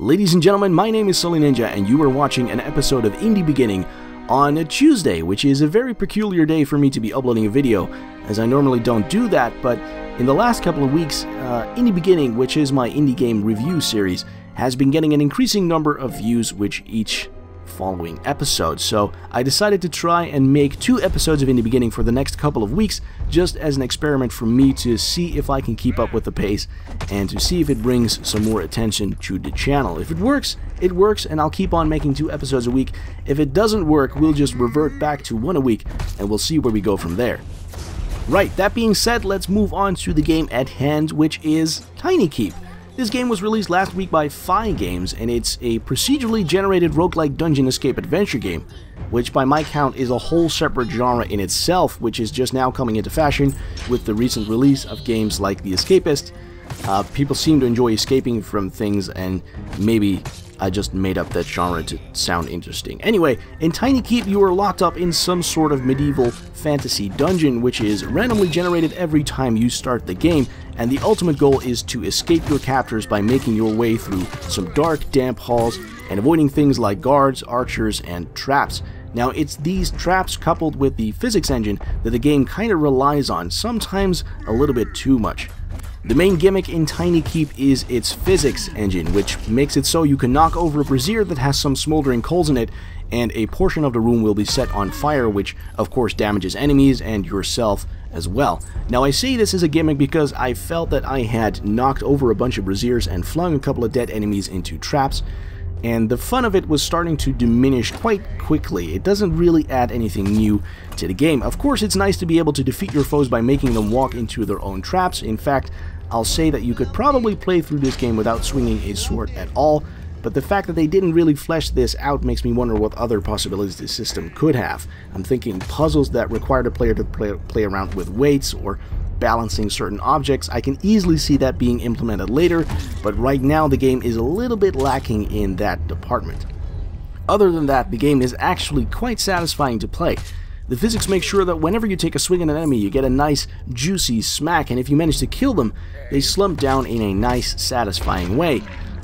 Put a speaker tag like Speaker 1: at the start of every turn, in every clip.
Speaker 1: Ladies and gentlemen, my name is SuddenlyNinja and you are watching an episode of Indie Beginning on a Tuesday, which is a very peculiar day for me to be uploading a video, as I normally don't do that, but in the last couple of weeks, Indie Beginning, which is my indie game review series, has been getting an increasing number of views with each following episode. So I decided to try and make 2 episodes of Indie Beginning for the next couple of weeks, just as an experiment for me to see if I can keep up with the pace and to see if it brings some more attention to the channel. If it works, and I'll keep on making 2 episodes a week. If it doesn't work, we'll just revert back to 1 a week and we'll see where we go from there. Right, that being said, let's move on to the game at hand, which is TinyKeep. This game was released last week by Fi Games, and it's a procedurally generated roguelike dungeon escape adventure game, which by my count is a whole separate genre in itself, which is just now coming into fashion with the recent release of games like The Escapist. People seem to enjoy escaping from things, and maybe I just made up that genre to sound interesting. Anyway, in TinyKeep you are locked up in some sort of medieval fantasy dungeon, which is randomly generated every time you start the game, and the ultimate goal is to escape your captors by making your way through some dark, damp halls and avoiding things like guards, archers, and traps. Now, it's these traps coupled with the physics engine that the game kind of relies on, sometimes a little bit too much. The main gimmick in TinyKeep is its physics engine, which makes it so you can knock over a brazier that has some smoldering coals in it, and a portion of the room will be set on fire, which of course damages enemies and yourself as well. Now, I say this as a gimmick because I felt that I had knocked over a bunch of braziers and flung a couple of dead enemies into traps, and the fun of it was starting to diminish quite quickly. It doesn't really add anything new to the game. Of course, it's nice to be able to defeat your foes by making them walk into their own traps. In fact, I'll say that you could probably play through this game without swinging a sword at all, but the fact that they didn't really flesh this out makes me wonder what other possibilities this system could have. I'm thinking puzzles that require the player to play around with weights or balancing certain objects. I can easily see that being implemented later, but right now the game is a little bit lacking in that department. Other than that, the game is actually quite satisfying to play. The physics make sure that whenever you take a swing at an enemy, you get a nice, juicy smack, and if you manage to kill them, they slump down in a nice, satisfying way.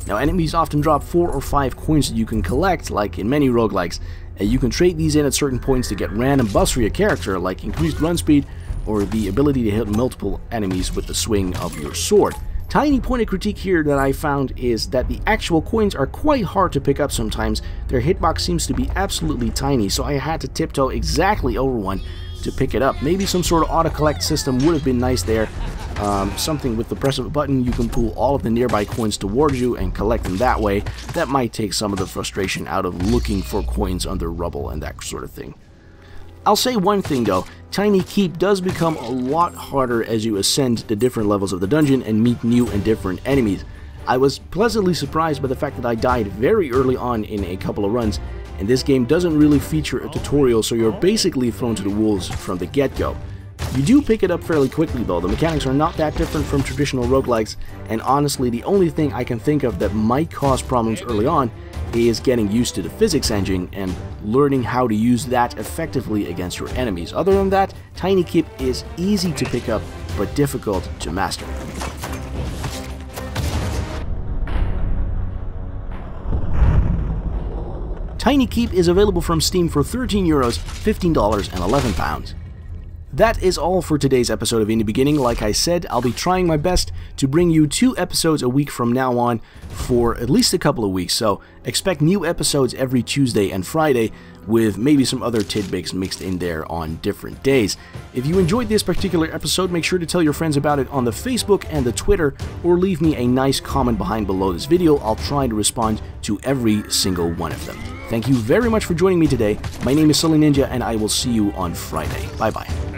Speaker 1: Now, enemies often drop 4 or 5 coins that you can collect, like in many roguelikes, and you can trade these in at certain points to get random buffs for your character, like increased run speed, or the ability to hit multiple enemies with the swing of your sword. Tiny point of critique here that I found is that the actual coins are quite hard to pick up sometimes. Their hitbox seems to be absolutely tiny, so I had to tiptoe exactly over one to pick it up. Maybe some sort of auto-collect system would have been nice there. Something with the press of a button, you can pull all of the nearby coins towards you and collect them that way. That might take some of the frustration out of looking for coins under rubble and that sort of thing. I'll say one thing though, TinyKeep does become a lot harder as you ascend the different levels of the dungeon and meet new and different enemies. I was pleasantly surprised by the fact that I died very early on in a couple of runs, and this game doesn't really feature a tutorial, so you're basically thrown to the wolves from the get-go. You do pick it up fairly quickly though. The mechanics are not that different from traditional roguelikes, and honestly the only thing I can think of that might cause problems early on is getting used to the physics engine and learning how to use that effectively against your enemies. Other than that, TinyKeep is easy to pick up but difficult to master. TinyKeep is available from Steam for €13, $15, and £11. That is all for today's episode of Indie Beginning. Like I said, I'll be trying my best to bring you 2 episodes a week from now on for at least a couple of weeks, so expect new episodes every Tuesday and Friday with maybe some other tidbits mixed in there on different days. If you enjoyed this particular episode, make sure to tell your friends about it on the Facebook and the Twitter, or leave me a nice comment below this video. I'll try to respond to every single one of them. Thank you very much for joining me today. My name is SuddenlyNinja, and I will see you on Friday. Bye-bye.